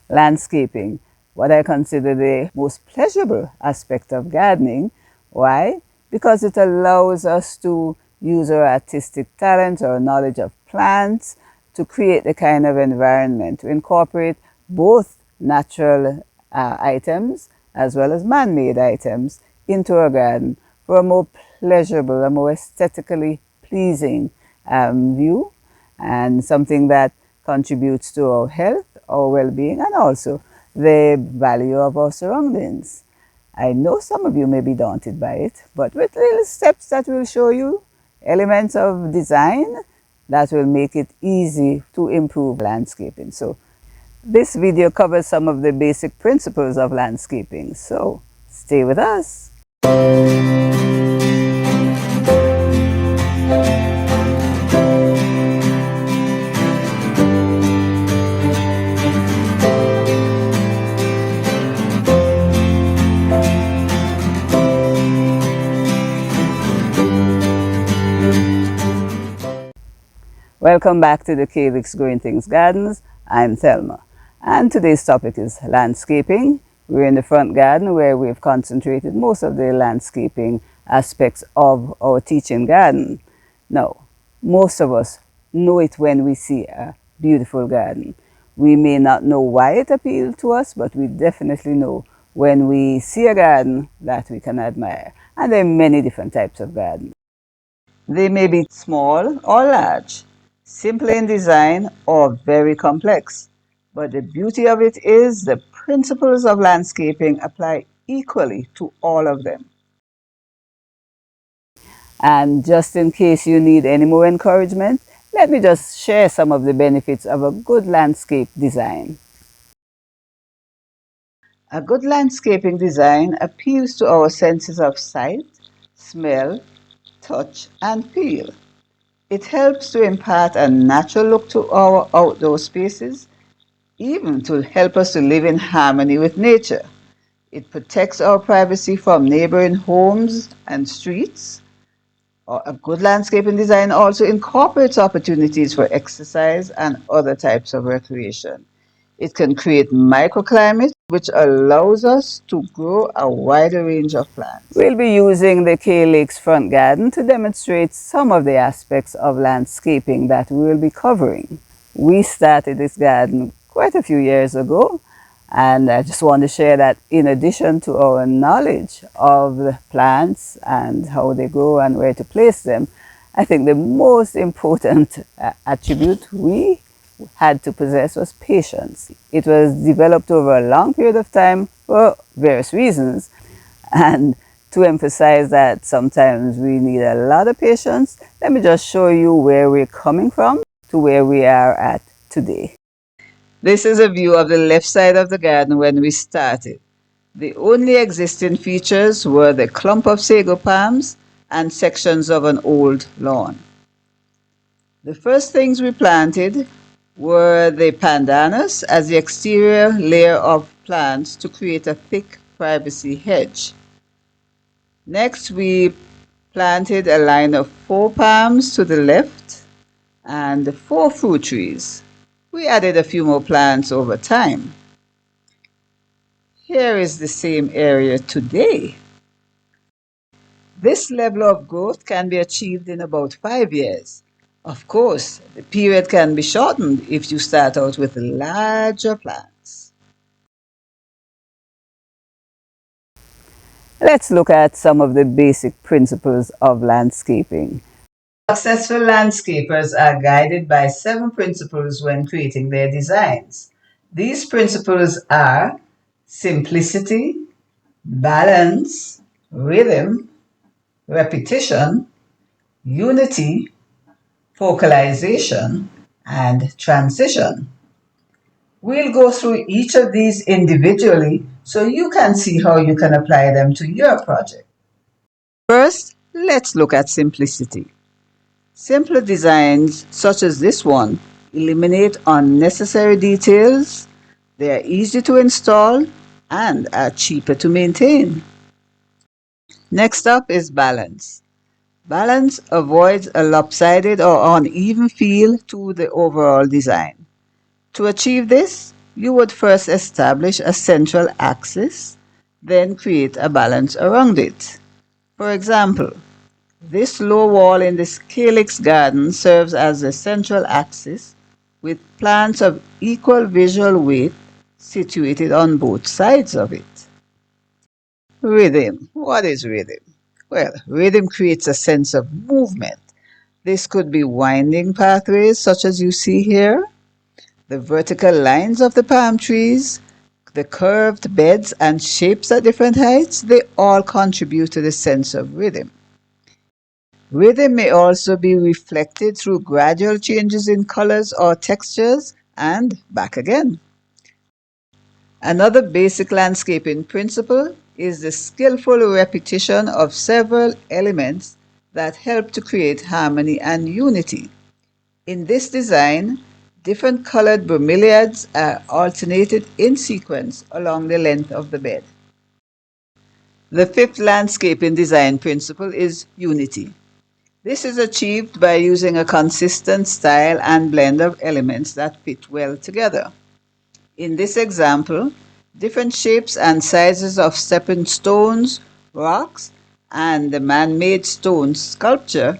landscaping, what I consider the most pleasurable aspect of gardening. Why? Because it allows us to use our artistic talent or knowledge of plants to create the kind of environment to incorporate both natural items as well as man-made items into a garden for a more pleasurable, a more aesthetically pleasing view, and something that contributes to our health, our well-being, and also the value of our surroundings. I know some of you may be daunted by it, but with little steps that will show you elements of design that will make it easy to improve landscaping. So this video covers some of the basic principles of landscaping. So stay with us. Welcome back to the KVIX Growing Things Gardens. I'm Thelma, and today's topic is landscaping. We're in the front garden where we've concentrated most of the landscaping aspects of our teaching garden. Now, most of us know it when we see a beautiful garden. We may not know why it appealed to us, but we definitely know when we see a garden that we can admire. And there are many different types of gardens. They may be small or large, simple in design or very complex. But the beauty of it is the principles of landscaping apply equally to all of them. And just in case you need any more encouragement, let me just share some of the benefits of a good landscape design. A good landscaping design appeals to our senses of sight, smell, touch, and feel. It helps to impart a natural look to our outdoor spaces, even to help us to live in harmony with nature. It protects our privacy from neighboring homes and streets. A good landscaping design also incorporates opportunities for exercise and other types of recreation. It can create microclimates, which allows us to grow a wider range of plants. We'll be using the K Lakes front garden to demonstrate some of the aspects of landscaping that we'll be covering. We started this garden quite a few years ago, and I just want to share that in addition to our knowledge of the plants and how they grow and where to place them, I think the most important attribute we had to possess was patience. It was developed over a long period of time for various reasons, and to emphasize that sometimes we need a lot of patience, let me just show you where we're coming from to where we are at today. This is a view of the left side of the garden when we started. The only existing features were the clump of sago palms and sections of an old lawn. The first things we planted were the pandanus as the exterior layer of plants to create a thick privacy hedge. Next, we planted a line of 4 palms to the left and 4 fruit trees. We added a few more plants over time. Here is the same area today. This level of growth can be achieved in about 5 years. Of course, the period can be shortened if you start out with larger plants. Let's look at some of the basic principles of landscaping. Successful landscapers are guided by 7 principles when creating their designs. These principles are simplicity, balance, rhythm, repetition, unity, focalization, and transition. We'll go through each of these individually so you can see how you can apply them to your project. First, let's look at simplicity. Simpler designs, such as this one, eliminate unnecessary details, they are easy to install, and are cheaper to maintain. Next up is balance. Balance avoids a lopsided or uneven feel to the overall design. To achieve this, you would first establish a central axis, then create a balance around it. For example, this low wall in the calyx garden serves as the central axis with plants of equal visual weight situated on both sides of it. Rhythm. What is rhythm? Well, rhythm creates a sense of movement. This could be winding pathways, such as you see here, the vertical lines of the palm trees, the curved beds and shapes at different heights. They all contribute to the sense of rhythm. Rhythm may also be reflected through gradual changes in colors or textures, and back again. Another basic landscaping principle is the skillful repetition of several elements that help to create harmony and unity. In this design, different colored bromeliads are alternated in sequence along the length of the bed. The fifth landscaping design principle is unity. This is achieved by using a consistent style and blend of elements that fit well together. In this example, different shapes and sizes of stepping stones, rocks, and the man-made stone sculpture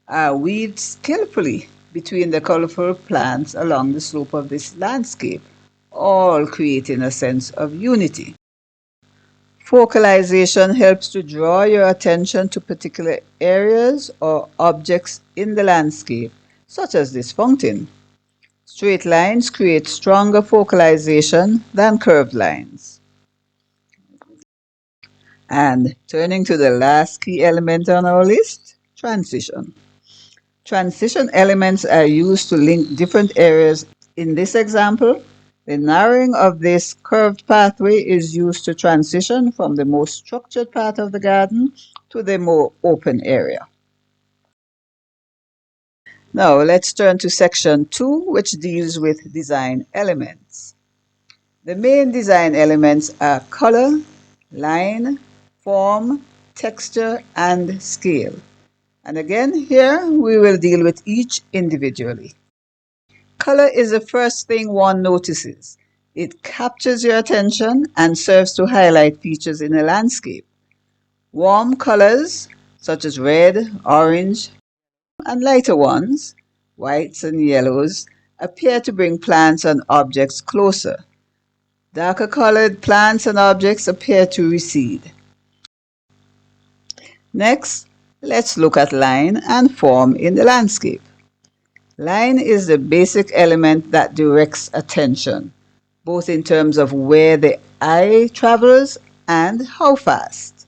are weaved skillfully between the colorful plants along the slope of this landscape, all creating a sense of unity. Focalization helps to draw your attention to particular areas or objects in the landscape, such as this fountain. Straight lines create stronger focalization than curved lines. And turning to the last key element on our list, transition. Transition elements are used to link different areas. In this example, the narrowing of this curved pathway is used to transition from the more structured part of the garden to the more open area. Now let's turn to section 2, which deals with design elements. The main design elements are color, line, form, texture, and scale. And again, here we will deal with each individually. Color is the first thing one notices. It captures your attention and serves to highlight features in a landscape. Warm colors, such as red, orange, and lighter ones, whites and yellows, appear to bring plants and objects closer. Darker colored plants and objects appear to recede. Next, let's look at line and form in the landscape. Line is the basic element that directs attention, both in terms of where the eye travels and how fast.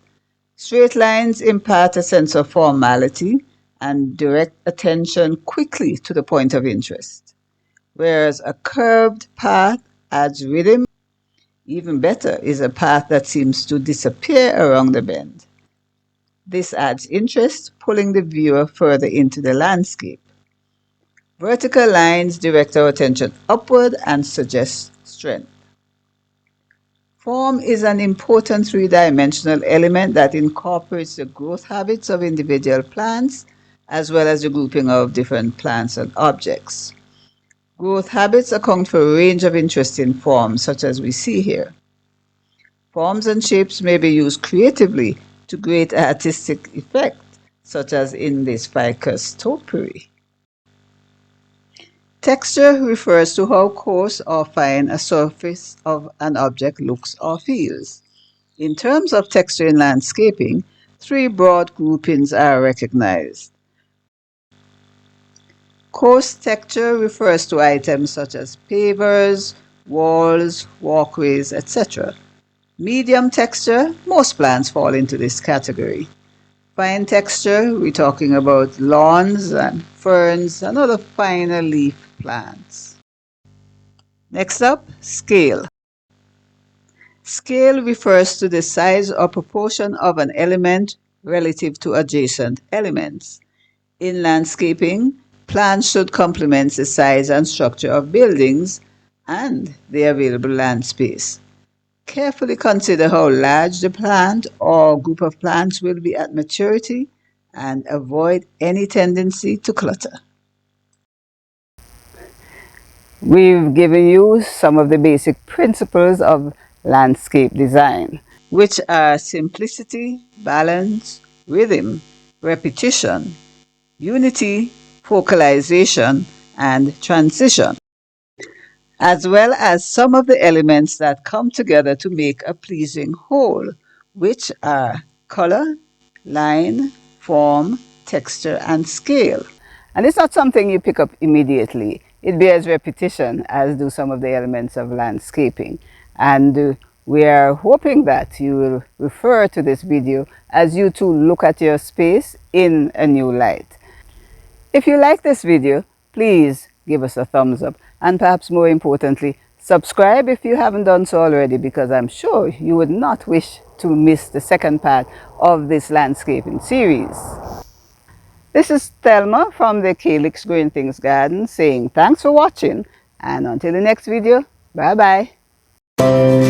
Straight lines impart a sense of formality and direct attention quickly to the point of interest, whereas a curved path adds rhythm. Even better is a path that seems to disappear around the bend. This adds interest, pulling the viewer further into the landscape. Vertical lines direct our attention upward and suggest strength. Form is an important three-dimensional element that incorporates the growth habits of individual plants as well as the grouping of different plants and objects. Growth habits account for a range of interesting forms, such as we see here. Forms and shapes may be used creatively to create artistic effect, such as in this ficus topiary. Texture refers to how coarse or fine a surface of an object looks or feels. In terms of texture in landscaping, three broad groupings are recognized. Coarse texture refers to items such as pavers, walls, walkways, etc. Medium texture, most plants fall into this category. Fine texture, we're talking about lawns and ferns and other finer leaf plants. Next up, scale. Scale refers to the size or proportion of an element relative to adjacent elements. In landscaping, plants should complement the size and structure of buildings and the available land space. Carefully consider how large the plant or group of plants will be at maturity and avoid any tendency to clutter. We've given you some of the basic principles of landscape design, which are simplicity, balance, rhythm, repetition, unity, focalization, and transition, as well as some of the elements that come together to make a pleasing whole, which are color, line, form, texture, and scale. And it's not something you pick up immediately. It bears repetition, as do some of the elements of landscaping. And we are hoping that you will refer to this video as you too look at your space in a new light. If you like this video, please give us a thumbs up, and perhaps more importantly, subscribe if you haven't done so already, because I'm sure you would not wish to miss the second part of this landscaping series. This is Thelma from the Calyx Growing Things Garden saying thanks for watching, and until the next video, bye bye.